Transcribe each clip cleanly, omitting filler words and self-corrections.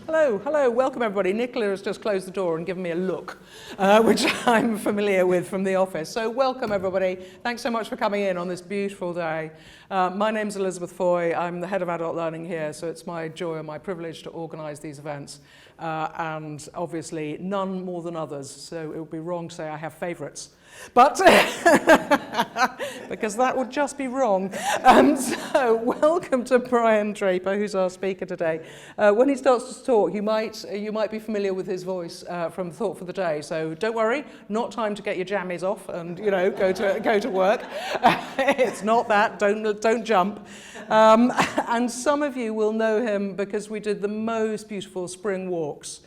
Hello, welcome everybody. Nicola has just closed the door and given me a look, which I'm familiar with from the office. So welcome everybody. Thanks so much for coming in on this beautiful day. My name's Elizabeth Foy. I'm the head of adult learning here, so it's my joy and my privilege to organise these events. And obviously none more than others, so it would be wrong to say I have favourites. But, because that would just be wrong. So welcome to Brian Draper, who's our speaker today. When he starts to talk, you might be familiar with his voice from Thought for the Day. So don't worry, not time to get your jammies off and go to work. It's not that. Don't jump. And some of you will know him because we did the most beautiful spring walks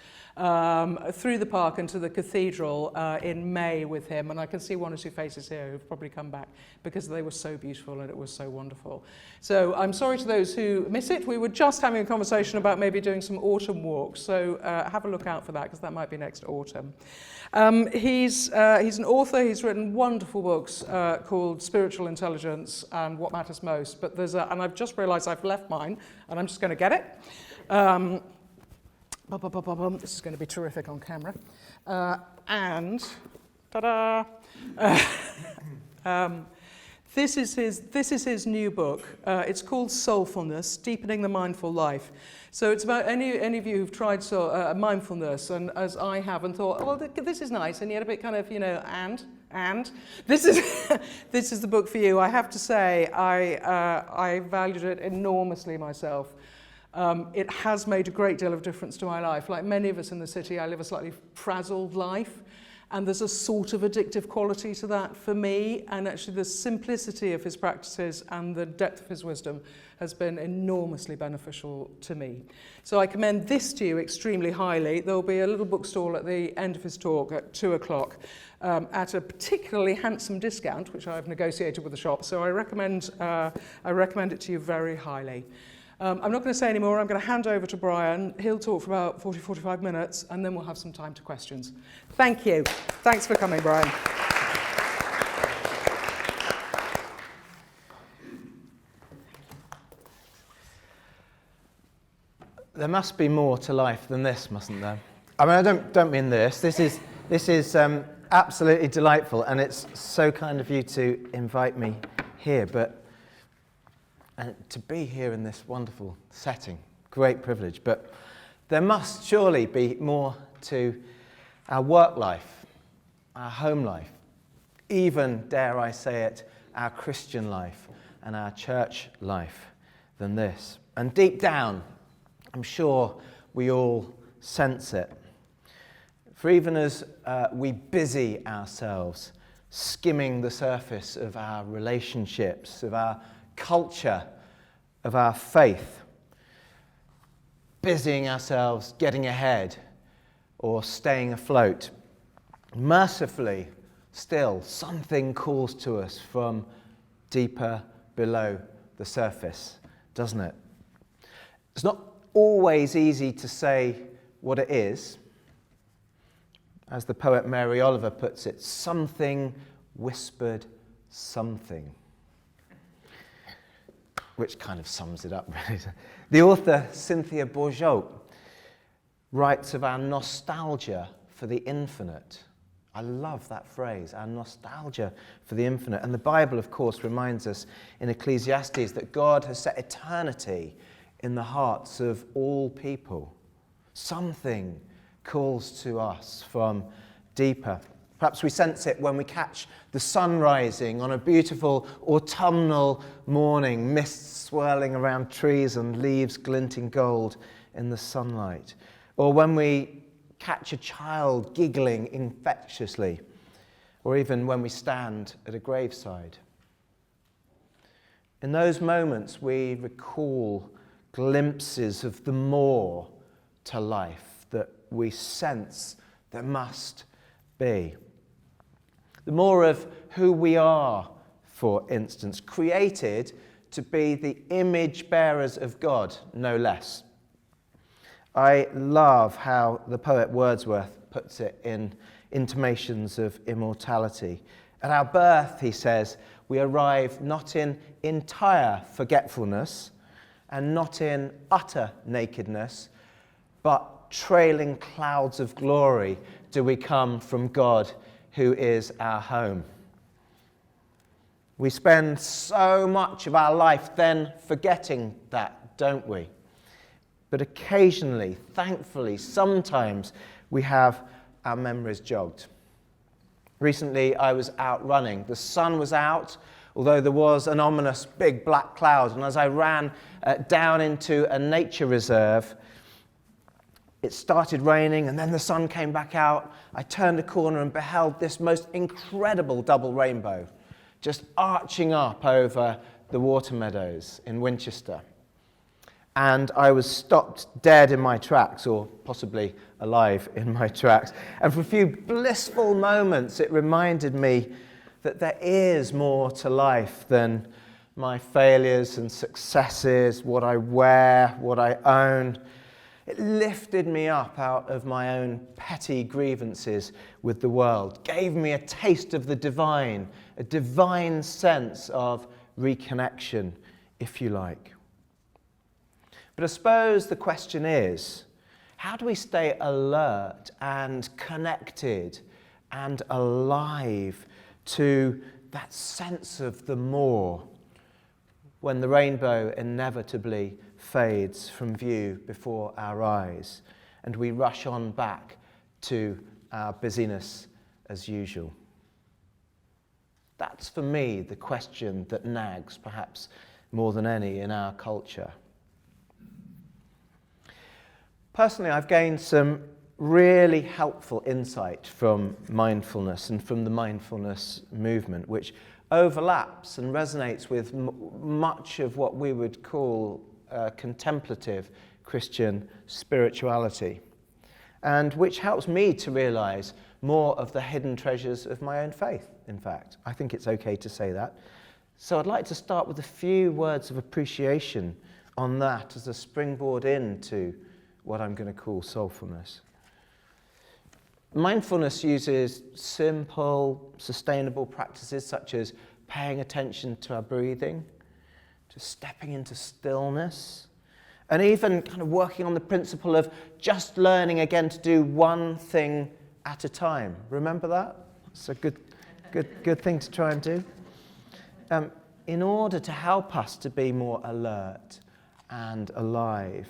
through the park and to the Cathedral in May with him, and I can see one or two faces here who've probably come back because they were so beautiful and it was so wonderful. So I'm sorry to those who miss it. We were just having a conversation about maybe doing some autumn walks, so have a look out for that because that might be next autumn. He's an author. He's written wonderful books called Spiritual Intelligence and What Matters Most, but and I've just realised I've left mine and I'm just going to get it. This is going to be terrific on camera. And ta-da! This is his new book. It's called Soulfulness, Deepening the Mindful Life. So it's about any of you who've tried mindfulness, and as I have, and thought, well, this is nice, and yet a bit kind of, and this is the book for you. I have to say, I valued it enormously myself. It has made a great deal of difference to my life. Like many of us in the city, I live a slightly frazzled life, and there's a sort of addictive quality to that for me, and actually the simplicity of his practices and the depth of his wisdom has been enormously beneficial to me. So I commend this to you extremely highly. There'll be a little bookstall at the end of his talk at 2:00 at a particularly handsome discount, which I've negotiated with the shop, so I recommend it to you very highly. I'm not going to say any more. I'm going to hand over to Brian. He'll talk for about 40-45 minutes, and then we'll have some time to questions. Thank you. Thanks for coming, Brian. There must be more to life than this, mustn't there? I mean, I don't mean this. This is absolutely delightful, and it's so kind of you to invite me here, but and to be here in this wonderful setting, great privilege. But there must surely be more to our work life, our home life, even, dare I say it, our Christian life and our church life than this. And deep down, I'm sure we all sense it. For even as we busy ourselves skimming the surface of our relationships, of our culture, of our faith, busying ourselves, getting ahead, or staying afloat, mercifully, still, something calls to us from deeper below the surface, doesn't it? It's not always easy to say what it is. As the poet Mary Oliver puts it, something whispered something, which kind of sums it up, really. The author, Cynthia Bourgeault, writes of our nostalgia for the infinite. I love that phrase, our nostalgia for the infinite. And the Bible, of course, reminds us in Ecclesiastes that God has set eternity in the hearts of all people. Something calls to us from deeper. Perhaps we sense it when we catch the sun rising on a beautiful autumnal morning, mist swirling around trees and leaves glinting gold in the sunlight. Or when we catch a child giggling infectiously, or even when we stand at a graveside. In those moments, we recall glimpses of the more to life that we sense there must be. The more of who we are, for instance, created to be the image bearers of God, no less. I love how the poet Wordsworth puts it in Intimations of Immortality. At our birth, he says, we arrive not in entire forgetfulness and not in utter nakedness, but trailing clouds of glory do we come from God, who is our home. We spend so much of our life then forgetting that, don't we? But occasionally, thankfully, sometimes we have our memories jogged. Recently, I was out running. The sun was out, although there was an ominous big black cloud. And as I ran down into a nature reserve, it started raining, and then the sun came back out. I turned a corner and beheld this most incredible double rainbow just arching up over the water meadows in Winchester. And I was stopped dead in my tracks, or possibly alive in my tracks. And for a few blissful moments, it reminded me that there is more to life than my failures and successes, what I wear, what I own. It lifted me up out of my own petty grievances with the world, gave me a taste of the divine, a divine sense of reconnection, if you like. But I suppose the question is, how do we stay alert and connected and alive to that sense of the more when the rainbow inevitably fades from view before our eyes and we rush on back to our busyness as usual? That's, for me, the question that nags perhaps more than any in our culture. Personally, I've gained some really helpful insight from mindfulness and from the mindfulness movement, which overlaps and resonates with much of what we would call contemplative Christian spirituality, and which helps me to realize more of the hidden treasures of my own faith, in fact. I think it's okay to say that. So I'd like to start with a few words of appreciation on that as a springboard into what I'm going to call soulfulness. Mindfulness uses simple, sustainable practices such as paying attention to our breathing, to stepping into stillness, and even kind of working on the principle of just learning again to do one thing at a time. Remember that? It's a good thing to try and do. In order to help us to be more alert and alive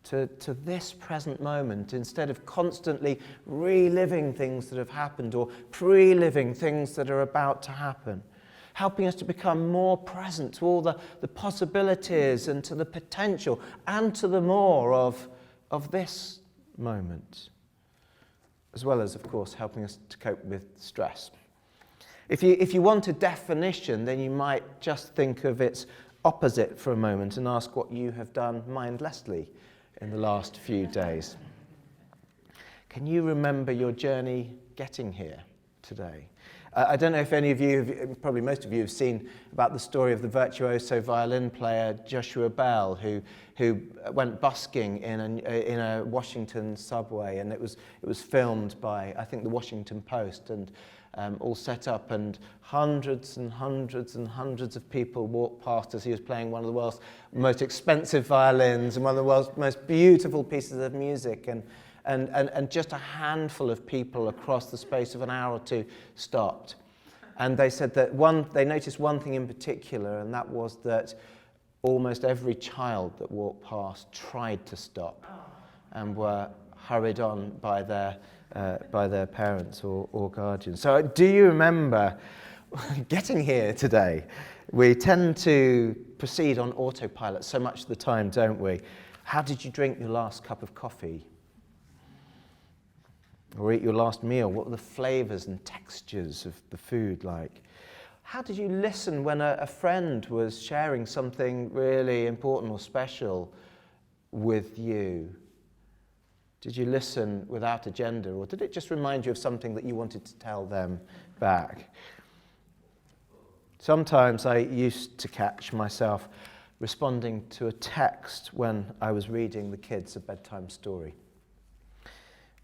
to this present moment, instead of constantly reliving things that have happened or pre-living things that are about to happen, helping us to become more present to all the possibilities and to the potential and to the more of this moment, as well as, of course, helping us to cope with stress. If you want a definition, then you might just think of its opposite for a moment and ask what you have done mindlessly in the last few days. Can you remember your journey getting here today? I don't know if any of you, probably most of you, have seen about the story of the virtuoso violin player Joshua Bell, who went busking in a Washington subway, and it was filmed by, I think, the Washington Post, and all set up, and hundreds and hundreds and hundreds of people walked past as he was playing one of the world's most expensive violins and one of the world's most beautiful pieces of music, and just a handful of people across the space of an hour or two stopped. And they said that they noticed one thing in particular, and that was that almost every child that walked past tried to stop and were hurried on by their parents or guardians. So do you remember getting here today? We tend to proceed on autopilot so much of the time, don't we? How did you drink your last cup of coffee? Or eat your last meal? What were the flavors and textures of the food like? How did you listen when a friend was sharing something really important or special with you? Did you listen without agenda, or did it just remind you of something that you wanted to tell them back? Sometimes I used to catch myself responding to a text when I was reading the kids a bedtime story.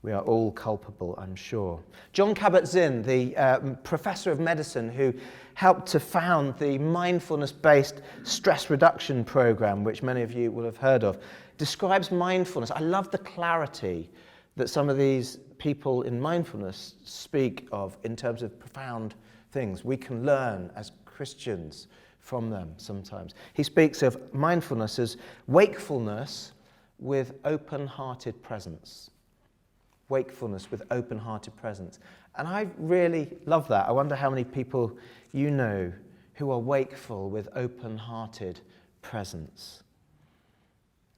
We are all culpable, I'm sure. John Kabat-Zinn, the professor of medicine who helped to found the mindfulness-based stress reduction program, which many of you will have heard of, describes mindfulness. I love the clarity that some of these people in mindfulness speak of in terms of profound things. We can learn as Christians from them sometimes. He speaks of mindfulness as wakefulness with open-hearted presence. Wakefulness with open-hearted presence. And I really love that. I wonder how many people you know who are wakeful with open-hearted presence.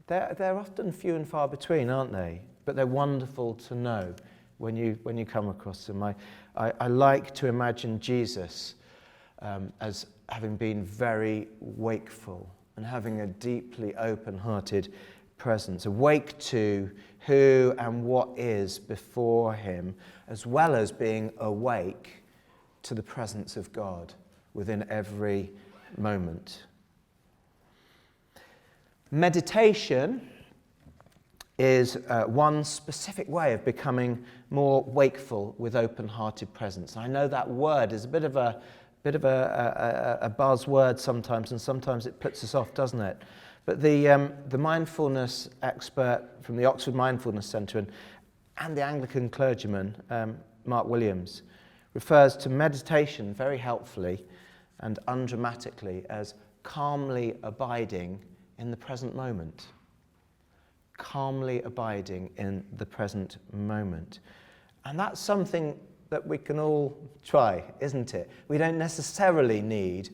They're often few and far between, aren't they? But they're wonderful to know when you come across them. I like to imagine Jesus as having been very wakeful and having a deeply open-hearted presence, awake to who and what is before him, as well as being awake to the presence of God within every moment. Meditation is one specific way of becoming more wakeful with open-hearted presence. I know that word is a bit of a buzzword sometimes, and sometimes it puts us off, doesn't it? But the mindfulness expert from the Oxford Mindfulness Centre and the Anglican clergyman, Mark Williams, refers to meditation very helpfully and undramatically as calmly abiding in the present moment. Calmly abiding in the present moment. And that's something that we can all try, isn't it? We don't necessarily need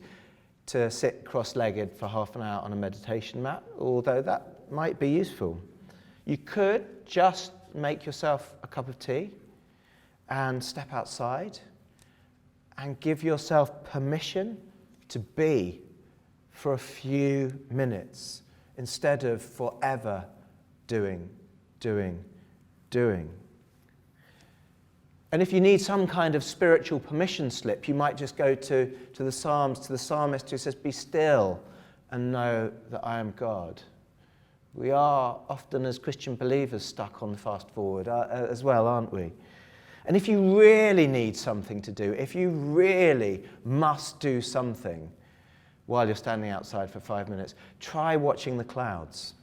to sit cross-legged for half an hour on a meditation mat, although that might be useful. You could just make yourself a cup of tea and step outside and give yourself permission to be for a few minutes instead of forever doing. And if you need some kind of spiritual permission slip, you might just go to the Psalms, to the psalmist who says, "Be still and know that I am God." We are often, as Christian believers, stuck on the fast forward as well, aren't we? And if you really need something to do, if you really must do something while you're standing outside for 5 minutes, try watching the clouds.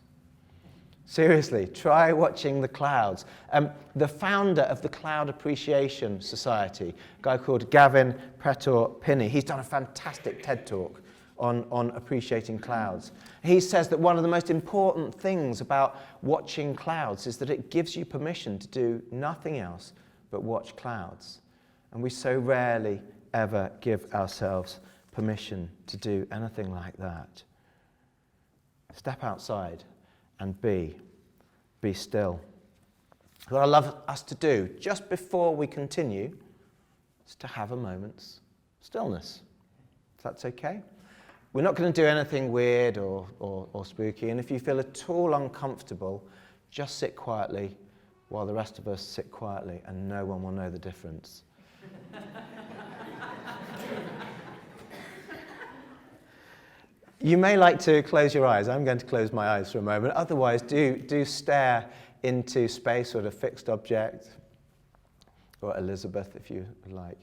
Seriously, try watching the clouds. The founder of the Cloud Appreciation Society, a guy called Gavin Pretor-Pinney, he's done a fantastic TED Talk on appreciating clouds. He says that one of the most important things about watching clouds is that it gives you permission to do nothing else but watch clouds. And we so rarely ever give ourselves permission to do anything like that. Step outside and be still. What I'd love us to do just before we continue is to have a moment's stillness. If that's okay? We're not going to do anything weird or spooky, and if you feel at all uncomfortable, just sit quietly while the rest of us sit quietly, and no one will know the difference. You may like to close your eyes. I'm going to close my eyes for a moment. Otherwise, do stare into space or a fixed object, or Elizabeth, if you like.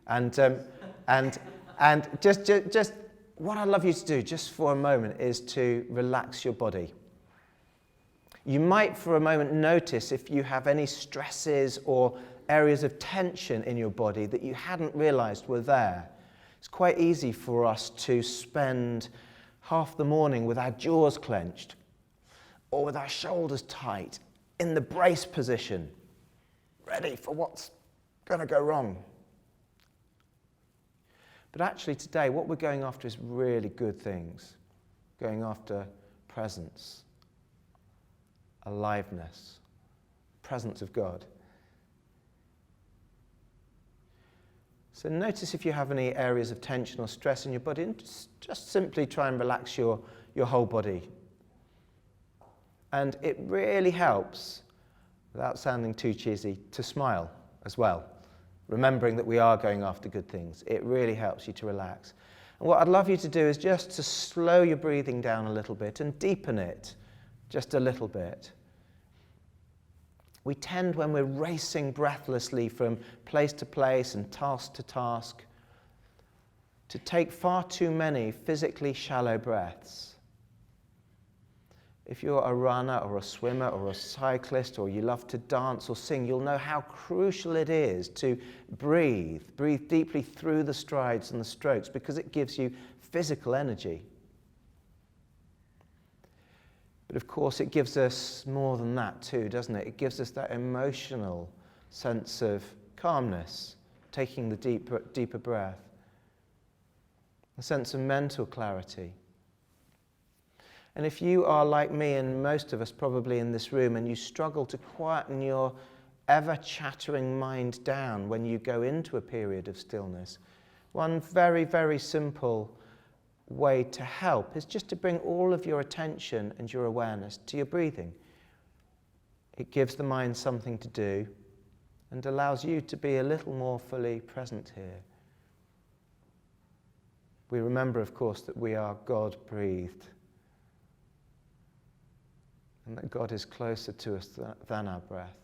And just what I'd love you to do, just for a moment, is to relax your body. You might, for a moment, notice if you have any stresses or areas of tension in your body that you hadn't realized were there. It's quite easy for us to spend half the morning with our jaws clenched or with our shoulders tight in the brace position, ready for what's going to go wrong. But actually today, what we're going after is really good things. Going after presence, aliveness, presence of God. So notice if you have any areas of tension or stress in your body, and just simply try and relax your whole body. And it really helps, without sounding too cheesy, to smile as well. Remembering that we are going after good things. It really helps you to relax. And what I'd love you to do is just to slow your breathing down a little bit and deepen it just a little bit. We tend, when we're racing breathlessly from place to place and task to task, to take far too many physically shallow breaths. If you're a runner or a swimmer or a cyclist, or you love to dance or sing, you'll know how crucial it is to breathe deeply through the strides and the strokes, because it gives you physical energy. But of course, it gives us more than that too, doesn't it? It gives us that emotional sense of calmness, taking the deeper breath, a sense of mental clarity. And if you are like me, and most of us probably in this room, and you struggle to quieten your ever-chattering mind down when you go into a period of stillness, one very, very simple way to help is just to bring all of your attention and your awareness to your breathing. It gives the mind something to do and allows you to be a little more fully present here. We remember, of course, that we are God-breathed, and that God is closer to us than our breath.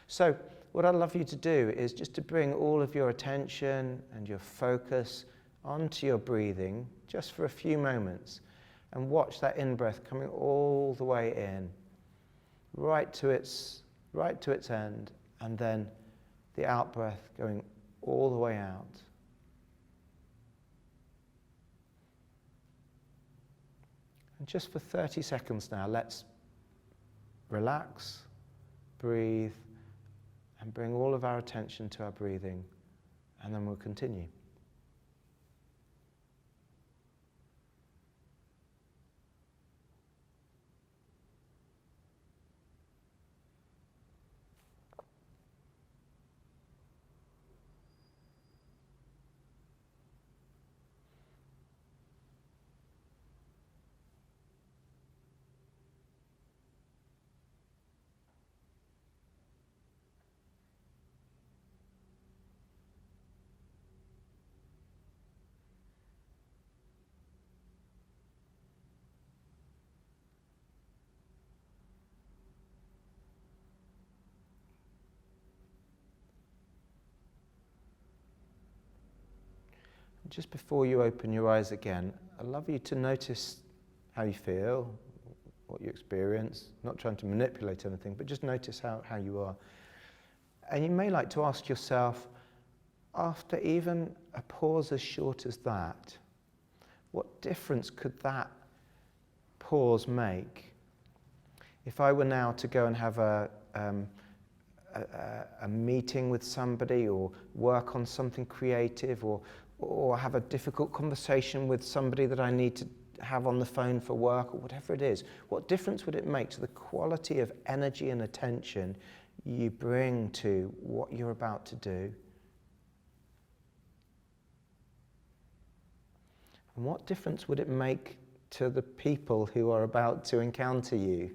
So what I'd love you to do is just to bring all of your attention and your focus onto your breathing just for a few moments, and watch that in-breath coming all the way in, right to its end, and then the out-breath going all the way out. And just for 30 seconds now, let's relax, breathe, and bring all of our attention to our breathing, and then we'll continue. Just before you open your eyes again, I'd love you to notice how you feel, what you experience, not trying to manipulate anything, but just notice how you are. And you may like to ask yourself, after even a pause as short as that, what difference could that pause make? If I were now to go and have a meeting with somebody, or work on something creative, or have a difficult conversation with somebody that I need to have on the phone for work, or whatever it is, what difference would it make to the quality of energy and attention you bring to what you're about to do? And what difference would it make to the people who are about to encounter you?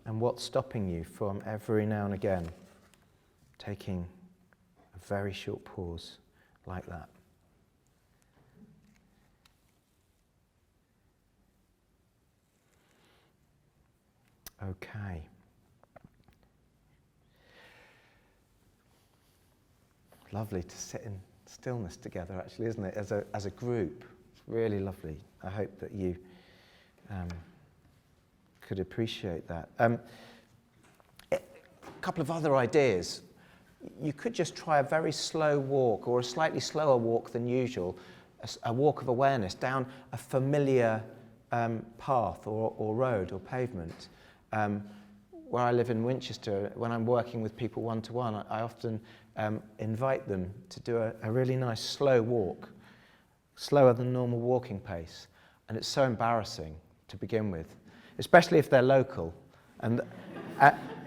And what's stopping you from every now and again taking a very short pause like that? Okay. Lovely to sit in stillness together, actually, isn't it? As a group. It's really lovely. I hope that you could appreciate that. A couple of other ideas. You could just try a very slow walk, or a slightly slower walk than usual, a walk of awareness down a familiar path or road or pavement. Where I live in Winchester, when I'm working with people one-to-one, I often invite them to do a really nice slow walk, slower than normal walking pace. And it's so embarrassing to begin with, especially if they're local. And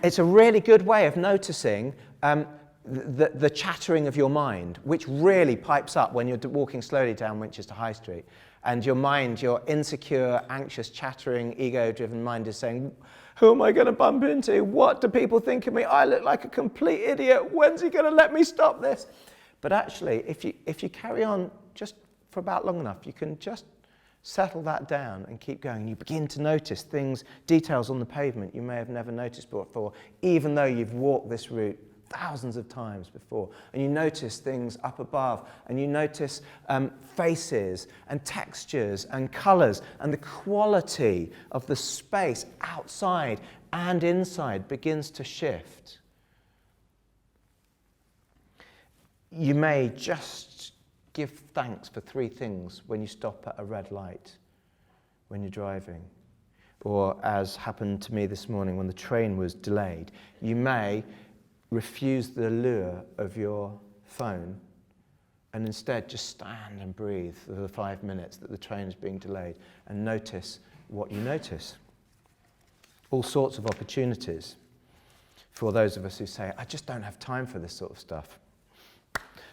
it's a really good way of noticing the chattering of your mind, which really pipes up when you're walking slowly down Winchester High Street. And your mind, your insecure, anxious, chattering, ego-driven mind is saying, who am I going to bump into? What do people think of me? I look like a complete idiot. When's he going to let me stop this? But actually, if you carry on just for about long enough, you can just settle that down and keep going. You begin to notice things, details on the pavement you may have never noticed before, even though you've walked this route thousands of times before. And you notice things up above, and you notice faces and textures and colours, and the quality of the space outside and inside begins to shift. You may just give thanks for 3 things when you stop at a red light, when you're driving, or as happened to me this morning when the train was delayed. You may refuse the lure of your phone and instead just stand and breathe for the 5 minutes that the train is being delayed and notice what you notice. All sorts of opportunities for those of us who say, I just don't have time for this sort of stuff.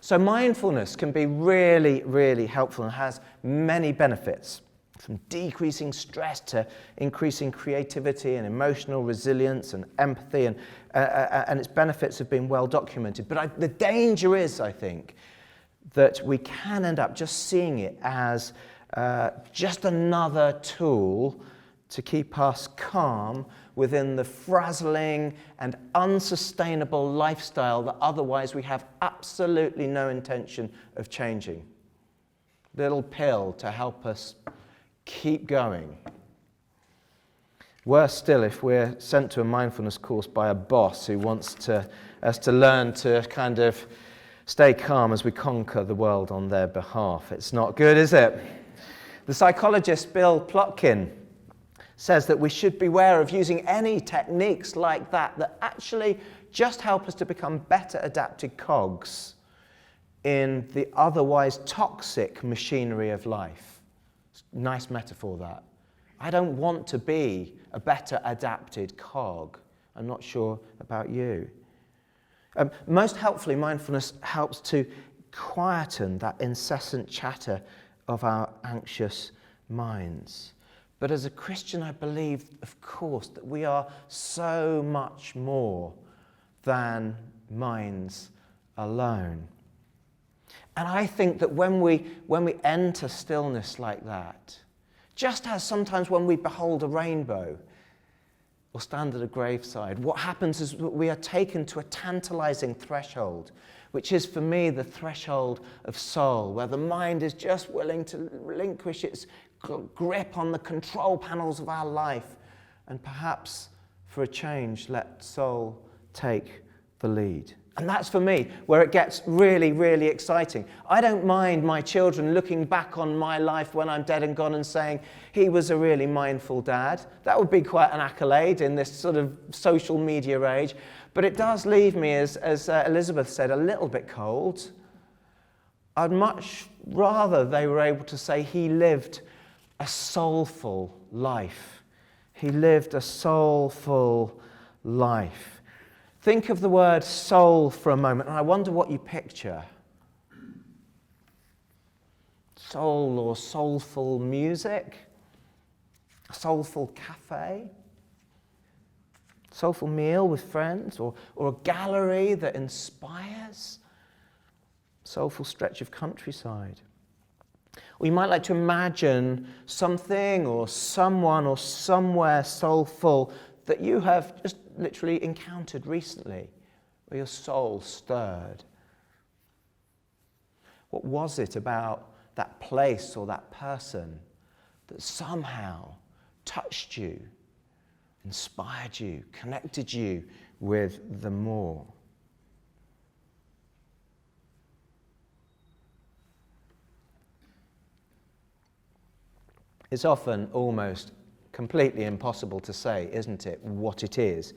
So mindfulness can be really, really helpful and has many benefits, from decreasing stress to increasing creativity and emotional resilience and empathy, and its benefits have been well documented. But the danger is, I think, that we can end up just seeing it as just another tool to keep us calm within the frazzling and unsustainable lifestyle that otherwise we have absolutely no intention of changing. Little pill to help us keep going. Worse still, if we're sent to a mindfulness course by a boss who wants us to learn to kind of stay calm as we conquer the world on their behalf. It's not good, is it? The psychologist Bill Plotkin says that we should beware of using any techniques like that actually just help us to become better adapted cogs in the otherwise toxic machinery of life. Nice metaphor, that. I don't want to be a better adapted cog. I'm not sure about you. Most helpfully, mindfulness helps to quieten that incessant chatter of our anxious minds. But as a Christian, I believe, of course, that we are so much more than minds alone. And I think that when we enter stillness like that, just as sometimes when we behold a rainbow or stand at a graveside, what happens is that we are taken to a tantalizing threshold, which is for me the threshold of soul, where the mind is just willing to relinquish its grip on the control panels of our life and perhaps, for a change, let soul take the lead. And that's for me where it gets really, really exciting. I don't mind my children looking back on my life when I'm dead and gone and saying, he was a really mindful dad. That would be quite an accolade in this sort of social media age. But it does leave me, as Elizabeth said, a little bit cold. I'd much rather they were able to say he lived a soulful life. He lived a soulful life. Think of the word soul for a moment, and I wonder what you picture. Soul or soulful music? A soulful cafe? Soulful meal with friends? Or a gallery that inspires? Soulful stretch of countryside? Or you might like to imagine something or someone or somewhere soulful that you have just literally encountered recently, where your soul stirred. What was it about that place or that person that somehow touched you, inspired you, connected you with the more? It's often almost completely impossible to say, isn't it, what it is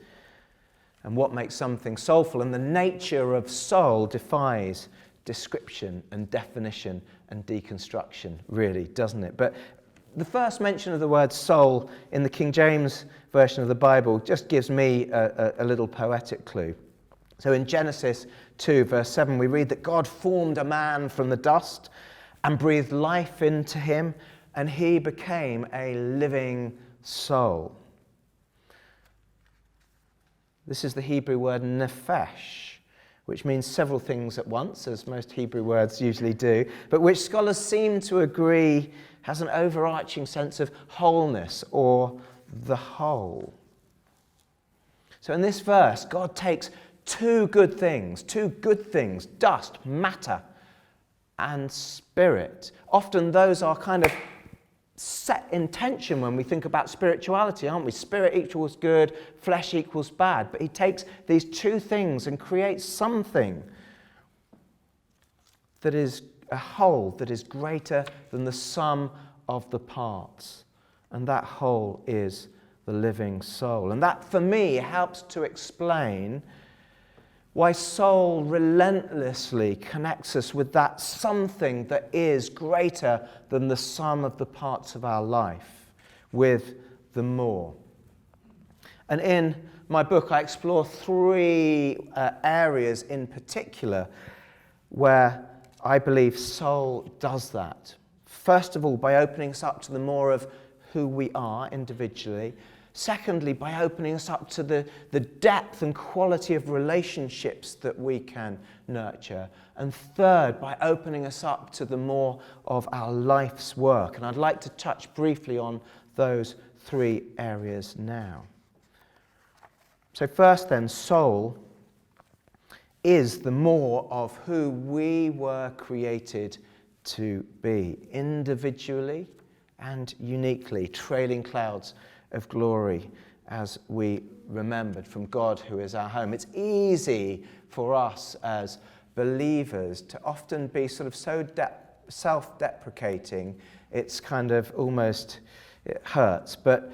and what makes something soulful. And the nature of soul defies description and definition and deconstruction, really, doesn't it? But the first mention of the word soul in the King James version of the Bible just gives me a little poetic clue. So in Genesis 2, verse 7, we read that God formed a man from the dust and breathed life into him, and he became a living soul. This is the Hebrew word nephesh, which means several things at once, as most Hebrew words usually do, but which scholars seem to agree has an overarching sense of wholeness or the whole. So in this verse, God takes two good things, dust, matter, and spirit. Often those are kind of set in tension when we think about spirituality, aren't we? Spirit equals good, flesh equals bad. But he takes these two things and creates something that is a whole, that is greater than the sum of the parts. And that whole is the living soul. And that, for me, helps to explain why soul relentlessly connects us with that something that is greater than the sum of the parts of our life, with the more. And in my book, I explore three areas in particular where I believe soul does that. First of all, by opening us up to the more of who we are individually. Secondly, by opening us up to the depth and quality of relationships that we can nurture. And third, by opening us up to the more of our life's work. And I'd like to touch briefly on those three areas now. So first then, soul is the more of who we were created to be, individually and uniquely, trailing clouds of glory as we remembered from God who is our home. It's easy for us as believers to often be sort of so self-deprecating, it's kind of almost, it hurts. But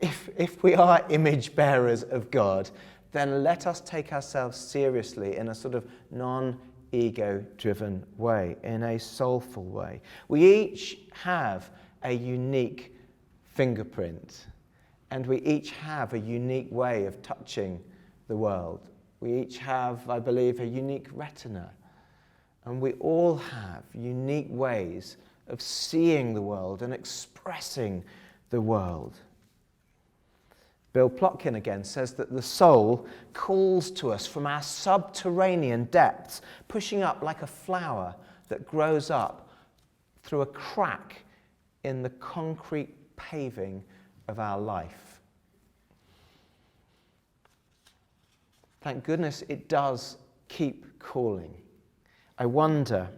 if we are image bearers of God, then let us take ourselves seriously in a sort of non-ego-driven way, in a soulful way. We each have a unique fingerprint, and we each have a unique way of touching the world. We each have, I believe, a unique retina, and we all have unique ways of seeing the world and expressing the world. Bill Plotkin again says that the soul calls to us from our subterranean depths, pushing up like a flower that grows up through a crack in the concrete paving of our life. Thank goodness it does keep calling. I wonder,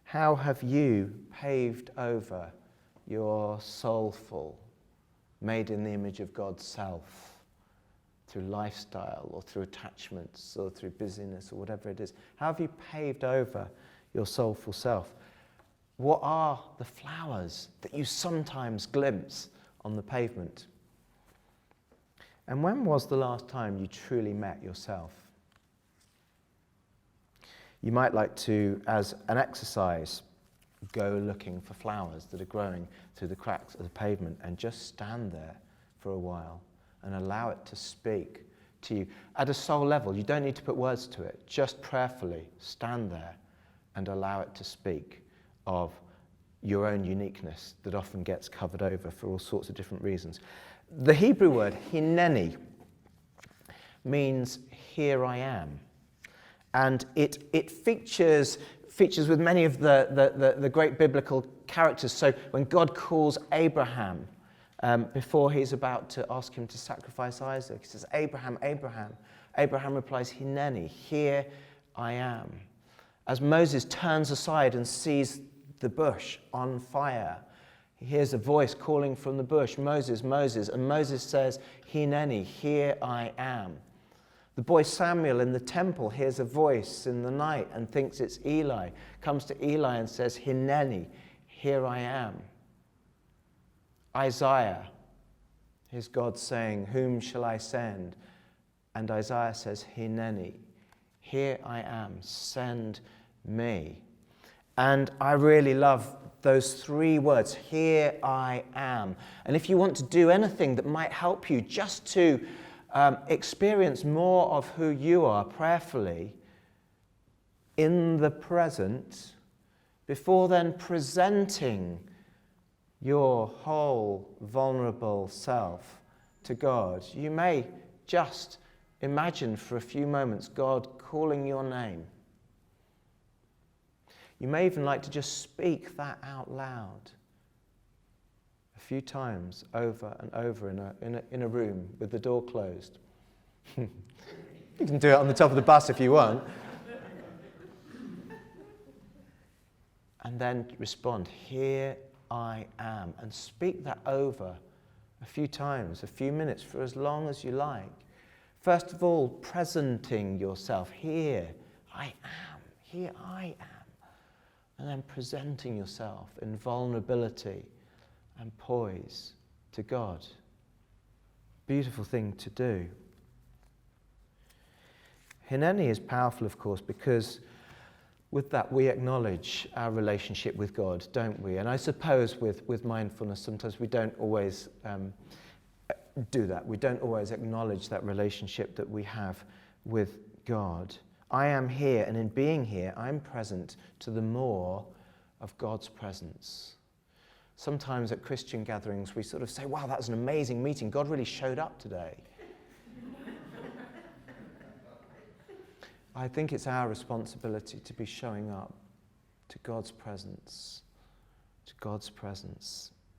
how have you paved over your soulful, made in the image of God's self, through lifestyle or through attachments or through busyness or whatever it is? How have you paved over your soulful self? What are the flowers that you sometimes glimpse on the pavement? And when was the last time you truly met yourself? You might like to, as an exercise, go looking for flowers that are growing through the cracks of the pavement and just stand there for a while and allow it to speak to you. At a soul level, you don't need to put words to it. Just prayerfully stand there and allow it to speak of your own uniqueness that often gets covered over for all sorts of different reasons. The Hebrew word hineni means here I am. And it features with many of the great biblical characters. So when God calls Abraham, before he's about to ask him to sacrifice Isaac, he says, Abraham, Abraham. Abraham replies, hineni, here I am. As Moses turns aside and sees the bush on fire, he hears a voice calling from the bush, Moses, Moses, and Moses says, hineni, here I am. The boy Samuel in the temple hears a voice in the night and thinks it's Eli, comes to Eli and says, hineni, here I am. Isaiah hears God saying, whom shall I send? And Isaiah says, hineni, here I am, send me. And I really love those three words, here I am. And if you want to do anything that might help you just to experience more of who you are prayerfully in the present, before then presenting your whole vulnerable self to God, you may just imagine for a few moments God calling your name. You may even like to just speak that out loud a few times over and over in a room with the door closed. You can do it on the top of the bus if you want. And then respond, "Here I am," and speak that over a few times, a few minutes, for as long as you like. First of all, presenting yourself, "Here I am, here I am." And then presenting yourself in vulnerability and poise to God. Beautiful thing to do. Hineni is powerful, of course, because with that we acknowledge our relationship with God, don't we? And I suppose with mindfulness, sometimes we don't always do that. We don't always acknowledge that relationship that we have with God. I am here, and in being here, I'm present to the more of God's presence. Sometimes at Christian gatherings, we sort of say, "Wow, that was an amazing meeting. God really showed up today." I think it's our responsibility to be showing up to God's presence,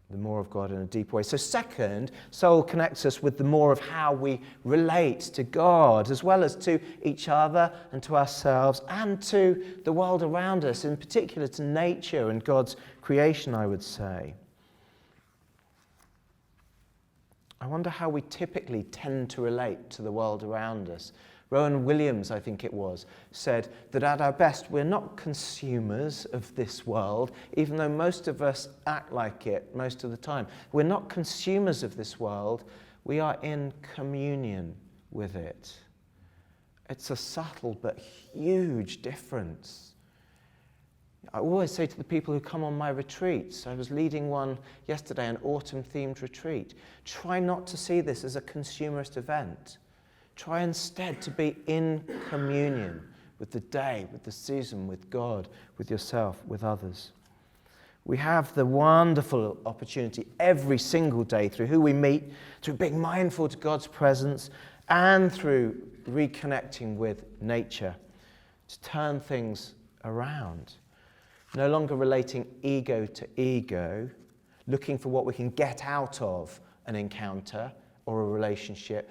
the more of God in a deep way. So second, soul connects us with the more of how we relate to God, as well as to each other and to ourselves and to the world around us, in particular to nature and God's creation, I would say. I wonder how we typically tend to relate to the world around us. Rowan Williams, I think it was, said that at our best, we're not consumers of this world, even though most of us act like it most of the time. We're not consumers of this world, we are in communion with it. It's a subtle but huge difference. I always say to the people who come on my retreats, I was leading one yesterday, an autumn-themed retreat, try not to see this as a consumerist event. Try instead to be in communion with the day, with the season, with God, with yourself, with others. We have the wonderful opportunity every single day through who we meet, through being mindful to God's presence, and through reconnecting with nature to turn things around. No longer relating ego to ego, looking for what we can get out of an encounter or a relationship,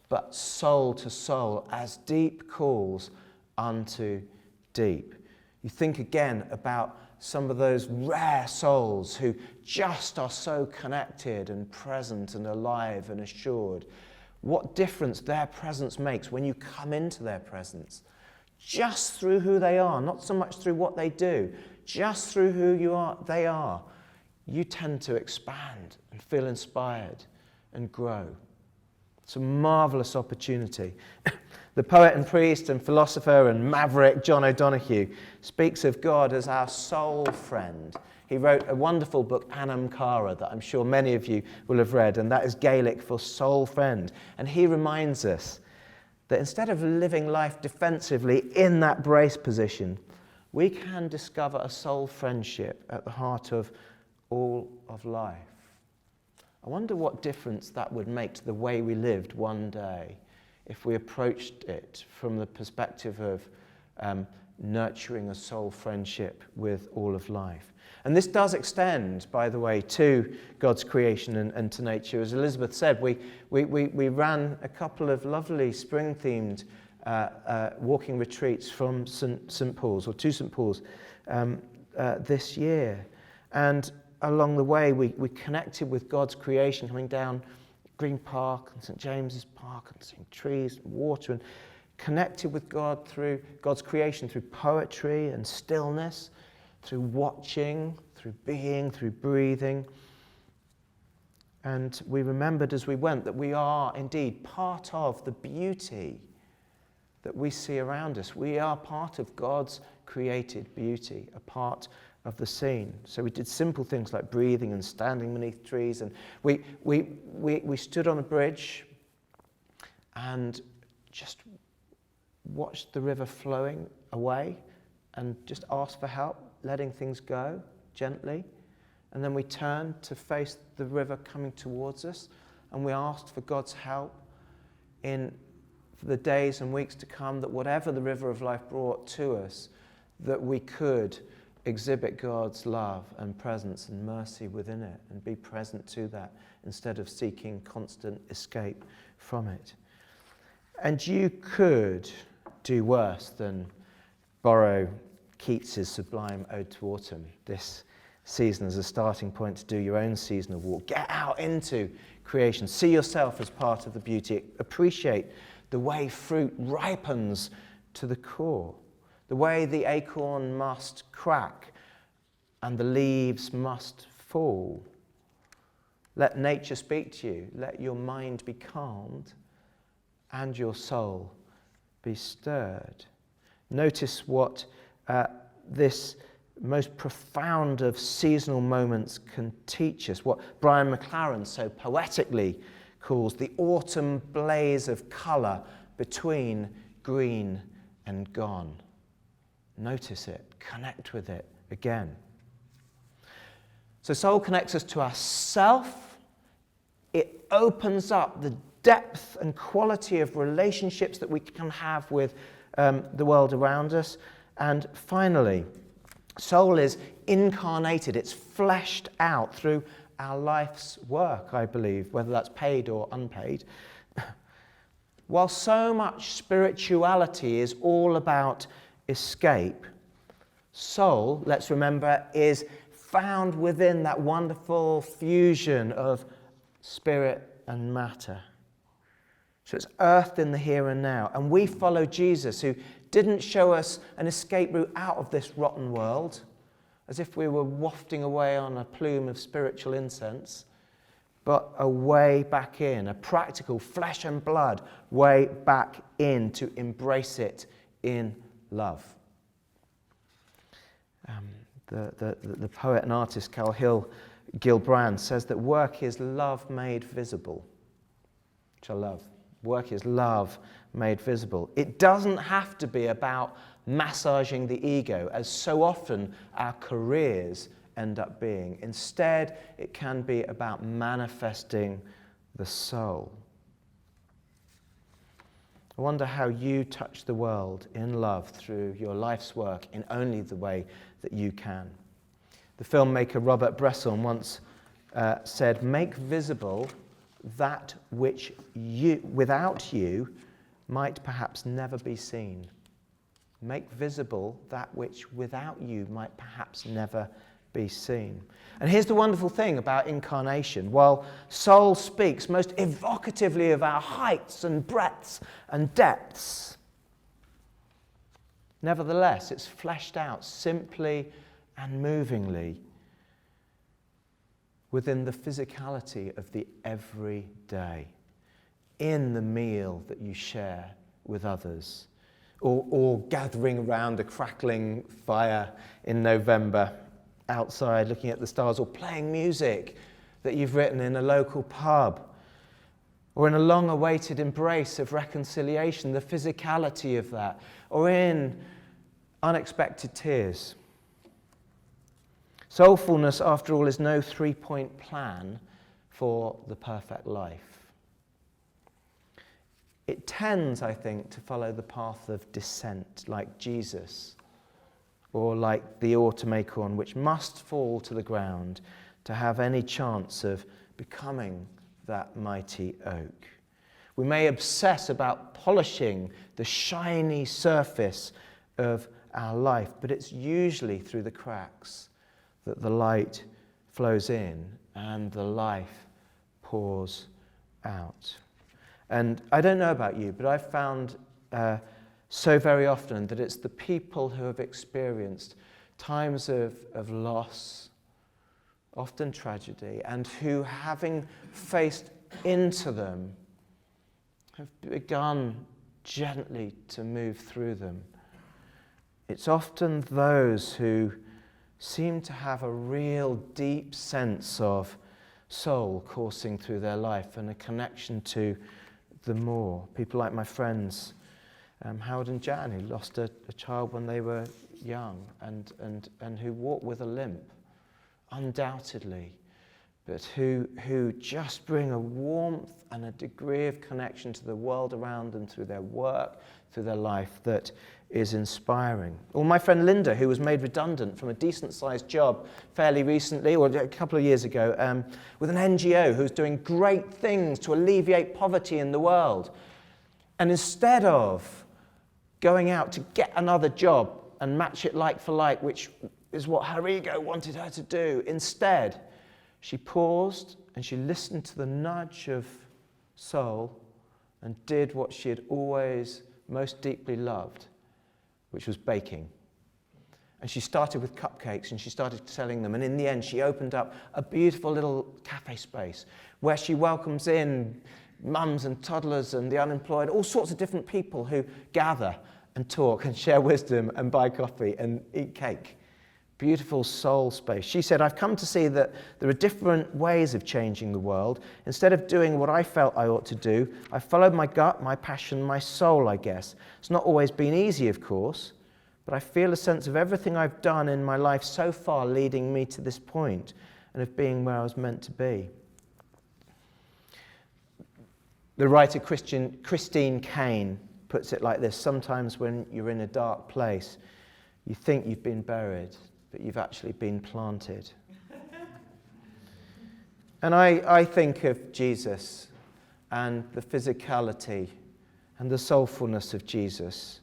but soul to soul, as deep calls unto deep. You think again about some of those rare souls who just are so connected and present and alive and assured. What difference their presence makes when you come into their presence. Just through who they are, not so much through what they do, just through who they are, you tend to expand and feel inspired and grow. It's a marvellous opportunity. The poet and priest and philosopher and maverick John O'Donoghue speaks of God as our soul friend. He wrote a wonderful book, Anam Cara, that I'm sure many of you will have read, and that is Gaelic for soul friend. And he reminds us that instead of living life defensively in that brace position, we can discover a soul friendship at the heart of all of life. I wonder what difference that would make to the way we lived one day if we approached it from the perspective of nurturing a soul friendship with all of life. And this does extend, by the way, to God's creation and to nature. As Elizabeth said, we ran a couple of lovely spring-themed walking retreats from St. Paul's, or to St. Paul's, this year. And along the way, we connected with God's creation, coming down Green Park and St. James's Park and seeing trees and water, and connected with God through God's creation, through poetry and stillness, through watching, through being, through breathing. And we remembered as we went that we are indeed part of the beauty that we see around us. We are part of God's created beauty, a part of the scene. So we did simple things like breathing and standing beneath trees, and we stood on a bridge and just watched the river flowing away and just asked for help, letting things go gently. And then we turned to face the river coming towards us, and we asked for God's help in for the days and weeks to come, that whatever the river of life brought to us, that we could exhibit God's love and presence and mercy within it and be present to that instead of seeking constant escape from it. And you could do worse than borrow Keats's sublime Ode to Autumn this season as a starting point to do your own seasonal walk. Get out into creation. See yourself as part of the beauty. Appreciate the way fruit ripens to the core, the way the acorn must crack and the leaves must fall. Let nature speak to you. Let your mind be calmed and your soul be stirred. Notice what this most profound of seasonal moments can teach us, what Brian McLaren so poetically calls the autumn blaze of colour between green and gone. Notice it, connect with it again. So soul connects us to ourself. It opens up the depth and quality of relationships that we can have with the world around us. And finally, soul is incarnated, it's fleshed out through our life's work, I believe, whether that's paid or unpaid. While so much spirituality is all about escape, soul, let's remember, is found within that wonderful fusion of spirit and matter. So it's earthed in the here and now. And we follow Jesus, who didn't show us an escape route out of this rotten world, as if we were wafting away on a plume of spiritual incense, but a way back in, a practical flesh and blood way back in to embrace it in love. The poet and artist Cahill Gilbrand says that work is love made visible, which I love. Work is love made visible. It doesn't have to be about massaging the ego, as so often our careers end up being. Instead, it can be about manifesting the soul. I wonder how you touch the world in love through your life's work in only the way that you can. The filmmaker Robert Bresson once said, "Make visible that which without you might perhaps never be seen." Make visible that which without you might perhaps never be seen. And here's the wonderful thing about incarnation. While soul speaks most evocatively of our heights and breadths and depths, nevertheless, it's fleshed out simply and movingly within the physicality of the everyday, in the meal that you share with others, or gathering around a crackling fire in November outside looking at the stars, or playing music that you've written in a local pub, or in a long-awaited embrace of reconciliation, the physicality of that, or in unexpected tears. Soulfulness, after all, is no three-point plan for the perfect life. It tends, I think, to follow the path of descent, like Jesus, or like the autumn acorn, which must fall to the ground to have any chance of becoming that mighty oak. We may obsess about polishing the shiny surface of our life, but it's usually through the cracks that the light flows in and the life pours out. And I don't know about you, but I've found so very often that it's the people who have experienced times of loss, often tragedy, and who, having faced into them, have begun gently to move through them. It's often those who seem to have a real deep sense of soul coursing through their life and a connection to the more. People like my friends Howard and Jan, who lost a child when they were young and who walked with a limp, undoubtedly, but who just bring a warmth and a degree of connection to the world around them through their work, through their life, that is inspiring. Or my friend Linda, who was made redundant from a decent-sized job fairly recently, or a couple of years ago, with an NGO who's doing great things to alleviate poverty in the world. And instead of going out to get another job and match it like for like, which is what her ego wanted her to do, instead, she paused and she listened to the nudge of soul and did what she had always most deeply loved, which was baking. And she started with cupcakes and she started selling them. And in the end, she opened up a beautiful little cafe space where she welcomes in mums and toddlers and the unemployed, all sorts of different people who gather and talk and share wisdom and buy coffee and eat cake. Beautiful soul space. She said, I've come to see that there are different ways of changing the world. Instead of doing what I felt I ought to do, I followed my gut, my passion, my soul, I guess. It's not always been easy, of course, but I feel a sense of everything I've done in my life so far leading me to this point and of being where I was meant to be. The writer Christine Kane puts it like this: sometimes when you're in a dark place, you think you've been buried, but you've actually been planted. And I think of Jesus and the physicality and the soulfulness of Jesus.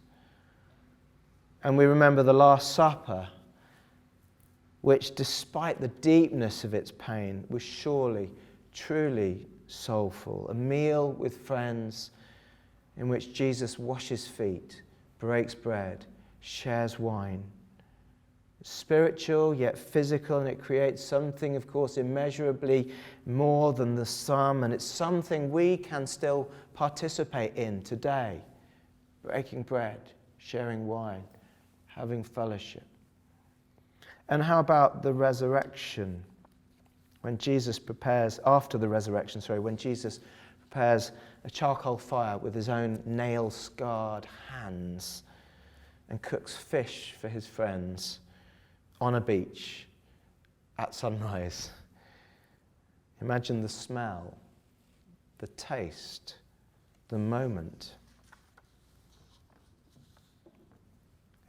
And we remember the Last Supper, which, despite the deepness of its pain, was surely, truly soulful. A meal with friends in which Jesus washes feet, breaks bread, shares wine. It's spiritual yet physical, and it creates something, of course, immeasurably more than the sum, and it's something we can still participate in today. Breaking bread, sharing wine, having fellowship. And how about the resurrection? When Jesus prepares, after the resurrection, when Jesus prepares a charcoal fire with his own nail-scarred hands and cooks fish for his friends on a beach at sunrise. Imagine the smell, the taste, the moment.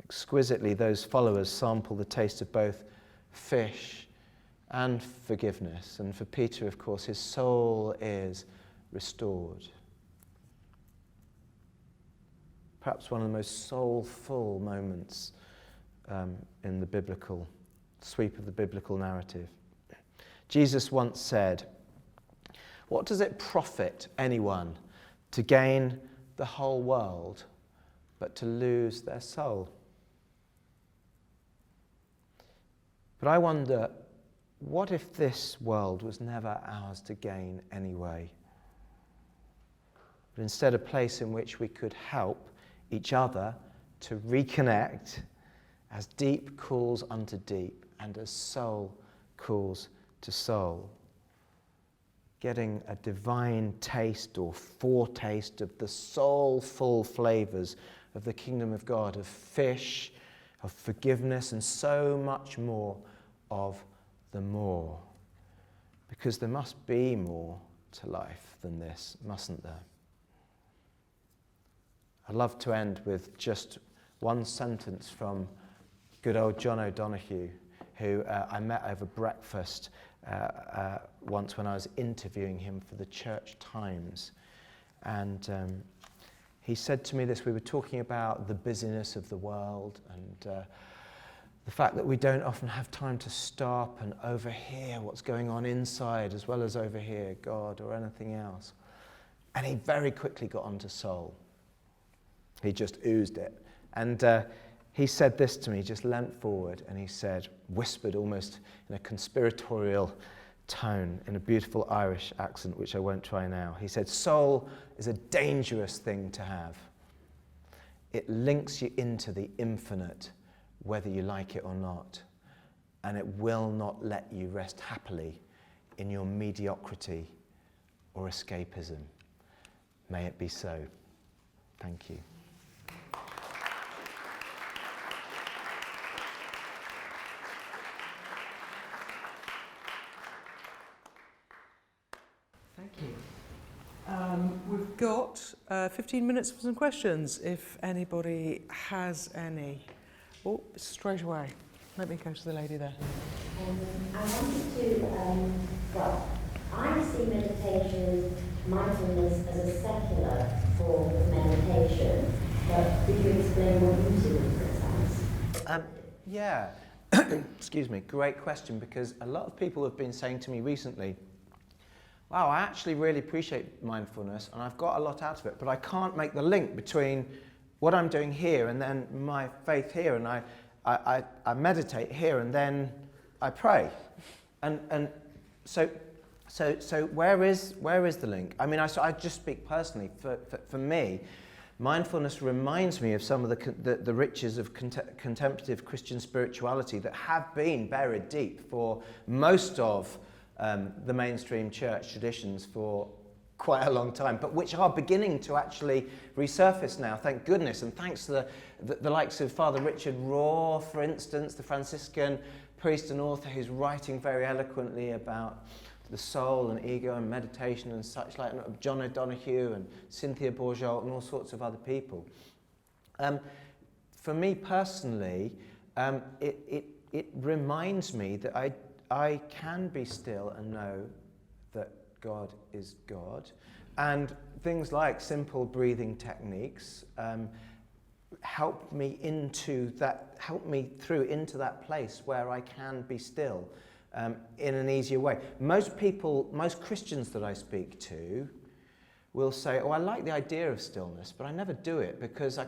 Exquisitely, those followers sample the taste of both fish and forgiveness. And for Peter, of course, his soul is restored. Perhaps one of the most soulful moments in the biblical sweep of the biblical narrative. Jesus once said, "What does it profit anyone to gain the whole world but to lose their soul?" But I wonder, what if this world was never ours to gain anyway? But instead a place in which we could help each other to reconnect as deep calls unto deep and as soul calls to soul. Getting a divine taste or foretaste of the soulful flavors of the kingdom of God, of fish, of forgiveness, and so much more of the more. Because there must be more to life than this, mustn't there? I'd love to end with just one sentence from good old John O'Donoghue, who I met over breakfast once when I was interviewing him for the Church Times. And he said to me this: we were talking about the busyness of the world and the fact that we don't often have time to stop and overhear what's going on inside as well as overhear God or anything else. And he very quickly got onto soul. He just oozed it. And he said this to me, just leant forward, and he said, whispered almost in a conspiratorial tone, in a beautiful Irish accent, which I won't try now. He said, soul is a dangerous thing to have. It links you into the infinite, whether you like it or not, and it will not let you rest happily in your mediocrity or escapism. May it be so. Thank you. We've got 15 minutes for some questions, if anybody has any. Oh, straight away. Let me go to the lady there. I wanted to, well, I see meditation, mindfulness as a secular form of meditation, but could you explain what you see in the sense? Yeah. Excuse me, great question, because a lot of people have been saying to me recently, wow, I actually really appreciate mindfulness and I've got a lot out of it, but I can't make the link between what I'm doing here and then my faith here, and I meditate here and then I pray. And so where is the link? I mean, I just speak personally. For me, mindfulness reminds me of some of the riches of contemplative Christian spirituality that have been buried deep for most of the mainstream church traditions for quite a long time, but which are beginning to actually resurface now, thank goodness, and thanks to the likes of Father Richard Rohr, for instance, the Franciscan priest and author who's writing very eloquently about the soul and ego and meditation and such like, and John O'Donoghue and Cynthia Bourgeault and all sorts of other people. For me personally, it reminds me that I can be still and know that God is God, and things like simple breathing techniques help me through into that place where I can be still in an easier way. Most Christians that I speak to will say, oh, I like the idea of stillness, but I never do it because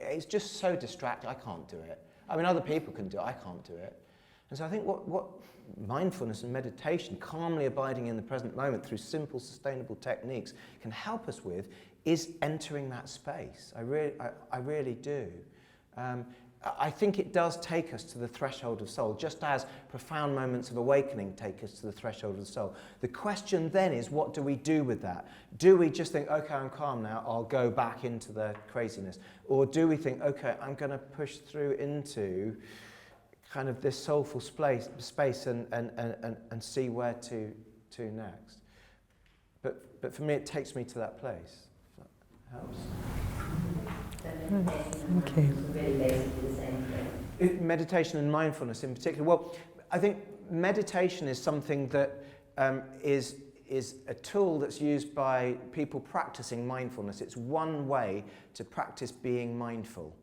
it's just so distracting, I can't do it. I mean, other people can do it, I can't do it. And so I think what mindfulness and meditation, calmly abiding in the present moment through simple, sustainable techniques, can help us with is entering that space. I really do. I think it does take us to the threshold of soul, just as profound moments of awakening take us to the threshold of the soul. The question then is, what do we do with that? Do we just think, okay, I'm calm now, I'll go back into the craziness? Or do we think, okay, I'm going to push through into kind of this soulful space and see where to next? But for me, it takes me to that place. If that helps. Thank you. Really basically the same thing. Meditation and mindfulness in particular. Well, I think meditation is something that is a tool that's used by people practicing mindfulness. It's one way to practice being mindful,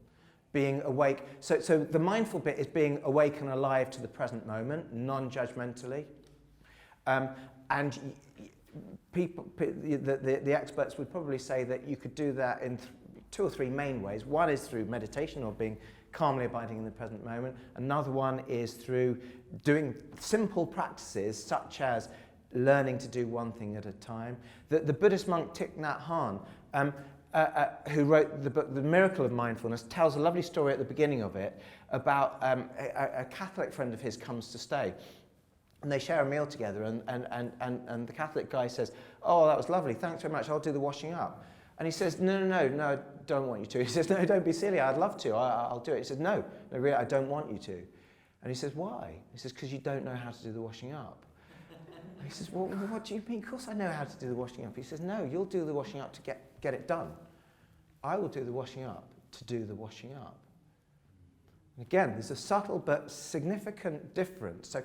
being awake. So the mindful bit is being awake and alive to the present moment, non-judgmentally. And the experts would probably say that you could do that in two or three main ways. One is through meditation, or being calmly abiding in the present moment. Another one is through doing simple practices such as learning to do one thing at a time. The Buddhist monk Thich Nhat Hanh, who wrote the book The Miracle of Mindfulness, tells a lovely story at the beginning of it about a Catholic friend of his comes to stay. And they share a meal together, and the Catholic guy says, oh, that was lovely, thanks very much, I'll do the washing up. And he says, no, I don't want you to. He says, no, don't be silly, I'd love to, I'll do it. He says, no, really, I don't want you to. And he says, why? He says, because you don't know how to do the washing up. And he says, well, what do you mean? Of course I know how to do the washing up. He says, no, you'll do the washing up to get it done. I will do the washing up to do the washing up. And again, there's a subtle but significant difference. So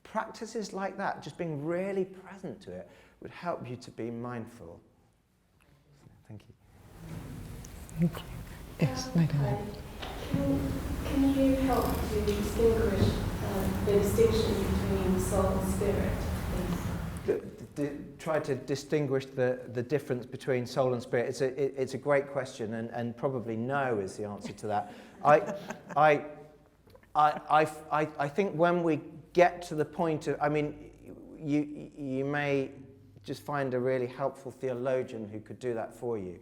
practices like that, just being really present to it, would help you to be mindful. Thank you. Thank you. Yes, lady there. Can you help to distinguish the distinction between soul and spirit, please? Try to distinguish the difference between soul and spirit. It's a great question, and probably no is the answer to that. I think when we get to the point of, I mean, you may just find a really helpful theologian who could do that for you.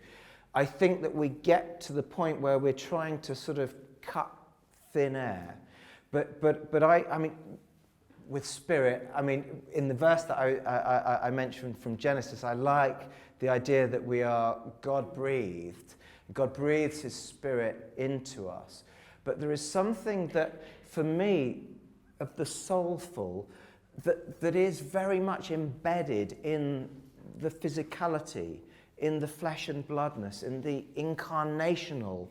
I think that we get to the point where we're trying to sort of cut thin air. But I mean, with spirit, I mean, in the verse that I mentioned from Genesis, I like the idea that we are God-breathed. God breathes his spirit into us. But there is something that, for me, of the soulful, that is very much embedded in the physicality, in the flesh and bloodness, in the incarnational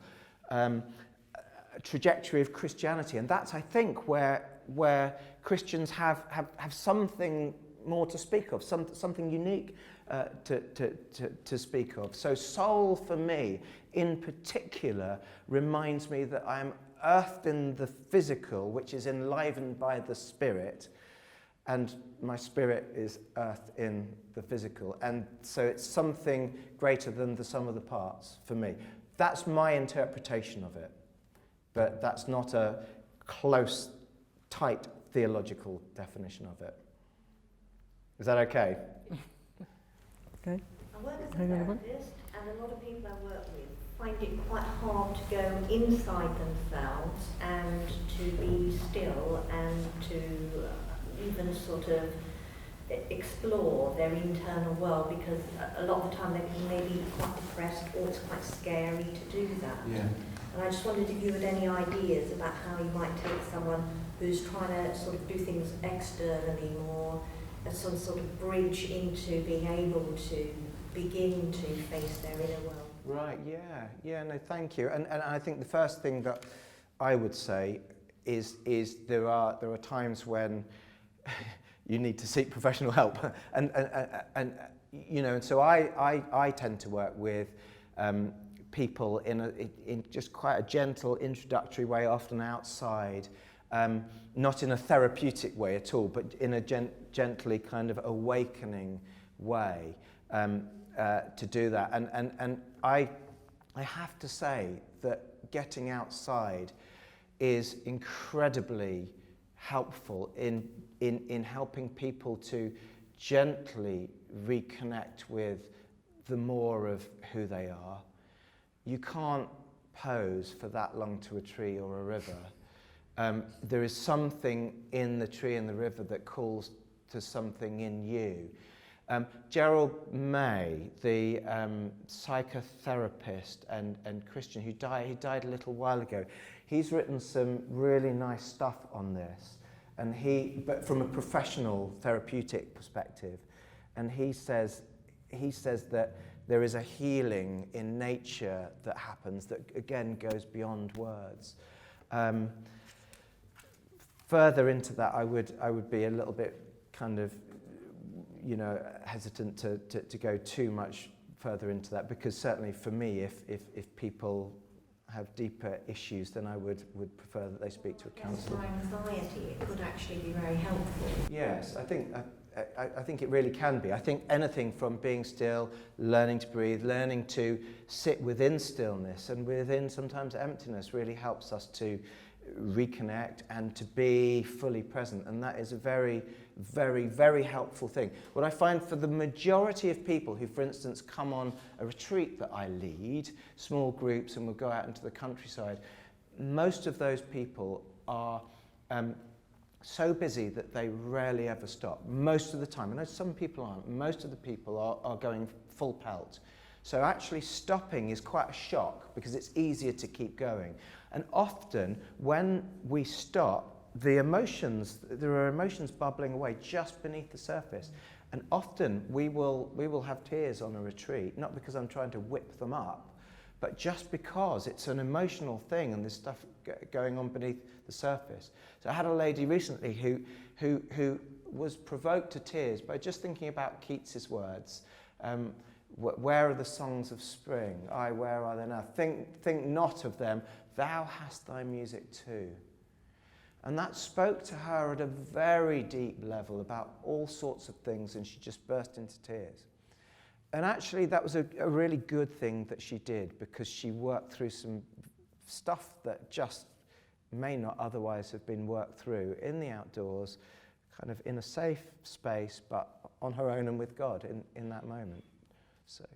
trajectory of Christianity. And that's, I think, where Christians have something more to speak of, something unique to speak of. So soul, for me, in particular, reminds me that I am earthed in the physical, which is enlivened by the spirit, and my spirit is earthed in the physical. And so it's something greater than the sum of the parts for me. That's my interpretation of it. But that's not a close, tight theological definition of it. Is that okay? Okay. I work as a therapist, and a lot of people I work with find it quite hard to go inside themselves and to be still and to even sort of explore their internal world, because a lot of the time they can maybe be quite depressed, or it's quite scary to do that. Yeah. And I just wondered if you had any ideas about how you might take someone who's trying to sort of do things externally more, as some sort of bridge into being able to begin to face their inner world. Right, yeah, no, thank you. And I think the first thing that I would say is there are times when you need to seek professional help, and you know, and so I tend to work with people in just quite a gentle introductory way, often outside, not in a therapeutic way at all, but in a gently kind of awakening way to do that. And I have to say that getting outside is incredibly helpful in helping people to gently reconnect with the more of who they are. You can't pose for that long to a tree or a river. There is something in the tree and the river that calls to something in you. Gerald May, the psychotherapist and Christian he died a little while ago, he's written some really nice stuff on this, but from a professional therapeutic perspective, and he says that there is a healing in nature that happens that again goes beyond words. Further into that, I would be a little bit kind of, you know, hesitant to go too much further into that, because certainly for me, if people have deeper issues, then I would prefer that they speak to a counsellor. For anxiety, it could actually be very helpful. Yes, I think it really can be. I think anything from being still, learning to breathe, learning to sit within stillness and within sometimes emptiness really helps us to reconnect and to be fully present, and that is a very, very, very helpful thing. What I find for the majority of people who, for instance, come on a retreat that I lead, small groups, and we'll go out into the countryside, most of those people are so busy that they rarely ever stop. Most of the time, I know some people aren't, most of the people are going full pelt. So actually stopping is quite a shock, because it's easier to keep going. And often when we stop, there are emotions bubbling away just beneath the surface. And often we will have tears on a retreat, not because I'm trying to whip them up, but just because it's an emotional thing and there's stuff going on beneath the surface. So I had a lady recently who was provoked to tears by just thinking about Keats's words. Where are the songs of spring? Aye, where are they now? Think not of them. Thou hast thy music too. And that spoke to her at a very deep level about all sorts of things, and she just burst into tears. And actually that was a really good thing that she did, because she worked through some stuff that just may not otherwise have been worked through in the outdoors, kind of in a safe space, but on her own and with God in that moment. So.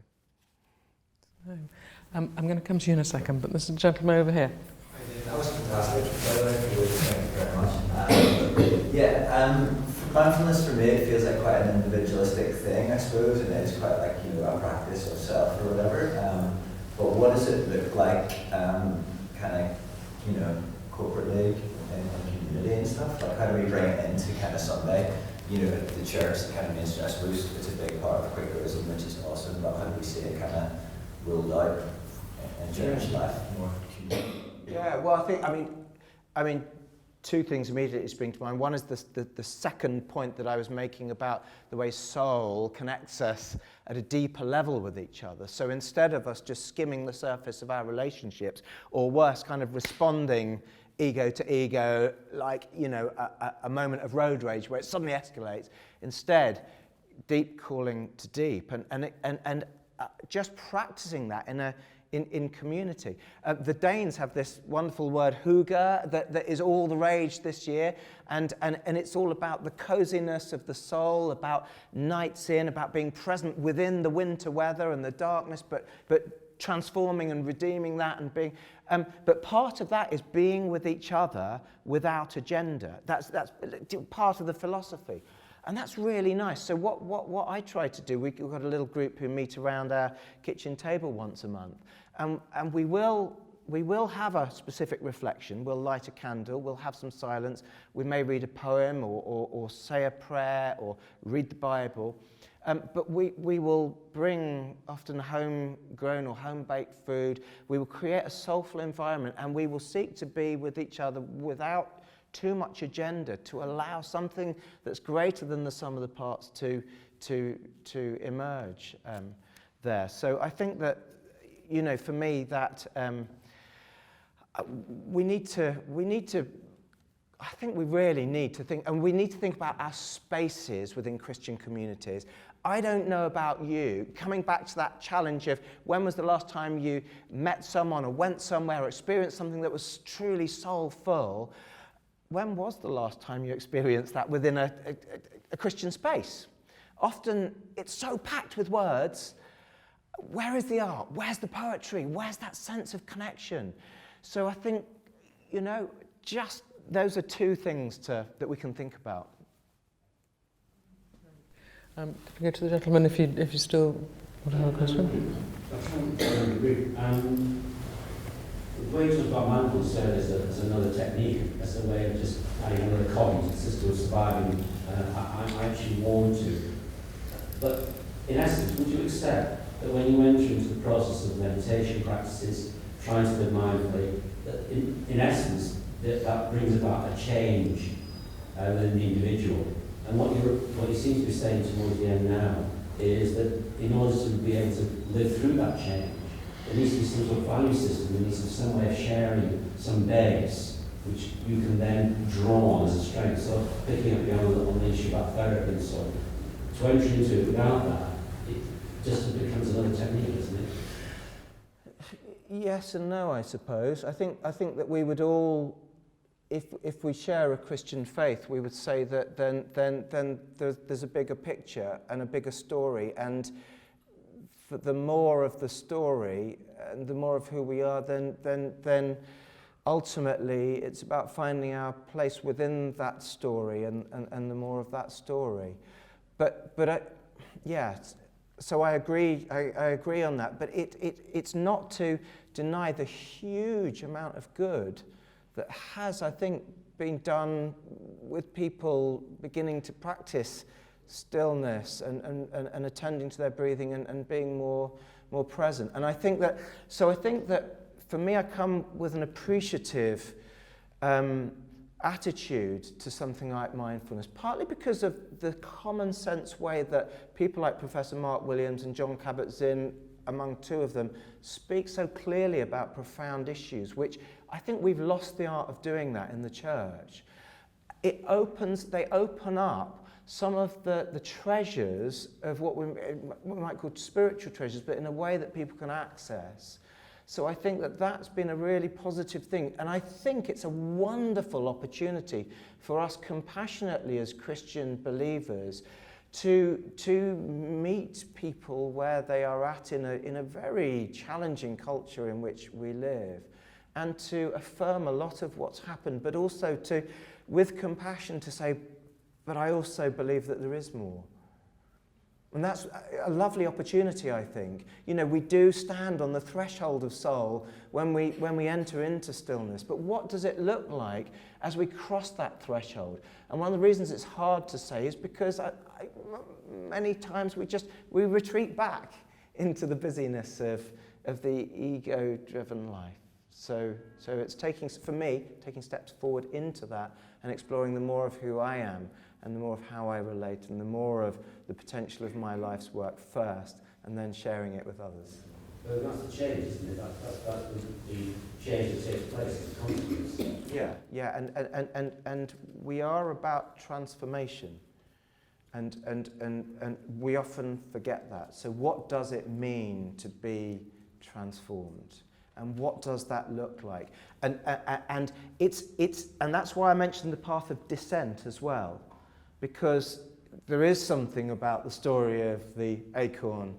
I'm going to come to you in a second, but there's a gentleman over here. That was fantastic. Thank you very much. Mindfulness for me, it feels like quite an individualistic thing, I suppose, and it's quite like, you know, a practice of self or whatever. But what does it look like, kind of, you know, corporately and community and stuff? Like, how do we bring it into kind of Sunday? you know, the church, the kind of mainstream, I suppose it's a big part of Quakerism, which is awesome, but how do we see it kind of rolled out in church life more? Yeah, well, I mean, two things immediately spring to mind. One is the second point that I was making about the way soul connects us at a deeper level with each other. So instead of us just skimming the surface of our relationships, or worse, kind of responding ego to ego, like, you know, a moment of road rage where it suddenly escalates, instead, deep calling to deep, and just practicing that in community. The Danes have this wonderful word, hygge, that is all the rage this year, and it's all about the coziness of the soul, about nights in, about being present within the winter weather and the darkness, but transforming and redeeming that and being... but part of that is being with each other without agenda. That's part of the philosophy. And that's really nice. So what I try to do, we've got a little group who meet around our kitchen table once a month, and we will have a specific reflection. We'll light a candle, we'll have some silence, we may read a poem or say a prayer or read the Bible, but we will bring often homegrown or home-baked food. We will create a soulful environment, and we will seek to be with each other without too much agenda, to allow something that's greater than the sum of the parts to emerge there. So I think that, you know, for me, that we really need to think, and we need to think about our spaces within Christian communities. I don't know about you, coming back to that challenge of when was the last time you met someone or went somewhere or experienced something that was truly soulful. When was the last time you experienced that within a Christian space? Often it's so packed with words. Where is the art? Where's the poetry? Where's that sense of connection? So I think, you know, just those are two things that we can think about. Can we go to the gentleman if you still want to have a question? The way to talk about mindfulness as another technique, as a way of just adding another cog to the system of surviving, I actually want to. But in essence, would you accept that when you enter into the process of meditation practices, trying to live mindfully, that in essence, that brings about a change within the individual? And what you seem to be saying towards the end now is that in order to be able to live through that change, there needs to be some sort of value system, there needs to be some way of sharing some base, which you can then draw on as a strength. So picking up on the issue about therapy and so on, to enter into it without that, it just becomes another technique, isn't it? Yes and no, I suppose. I think that we would all, if we share a Christian faith, we would say that then there's a bigger picture and a bigger story, and for the more of the story and the more of who we are, then ultimately it's about finding our place within that story and the more of that story. So I agree on that, but it's not to deny the huge amount of good that has, I think, been done with people beginning to practice stillness and attending to their breathing and being more present. And I think that for me, I come with an appreciative attitude to something like mindfulness, partly because of the common sense way that people like Professor Mark Williams and John Kabat-Zinn, among two of them, speak so clearly about profound issues, which I think we've lost the art of doing that in the church. They open up some of the treasures of what we might call spiritual treasures, but in a way that people can access. So I think that that's been a really positive thing. And I think it's a wonderful opportunity for us compassionately as Christian believers to meet people where they are at in a very challenging culture in which we live, and to affirm a lot of what's happened, but also to, with compassion, to say, but I also believe that there is more. And that's a lovely opportunity, I think. You know, we do stand on the threshold of soul when we enter into stillness. But what does it look like as we cross that threshold? And one of the reasons it's hard to say is because many times we retreat back into the busyness of the ego-driven life. So it's taking steps forward into that and exploring the more of who I am and the more of how I relate and the more of the potential of my life's work first and then sharing it with others. But that's the change, isn't it? That's the change that takes place as a consequence. Yeah, and we are about transformation. And we often forget that. So what does it mean to be transformed? And what does that look like? And that's why I mentioned the path of descent as well, because there is something about the story of the acorn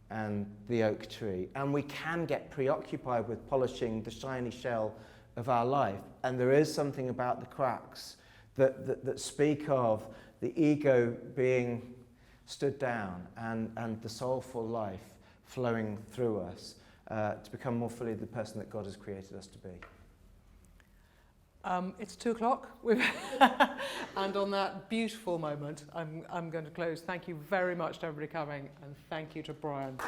and the oak tree, and we can get preoccupied with polishing the shiny shell of our life, and there is something about the cracks that speak of the ego being stood down and the soulful life flowing through us to become more fully the person that God has created us to be. It's 2:00, and on that beautiful moment, I'm going to close. Thank you very much to everybody coming, and thank you to Brian.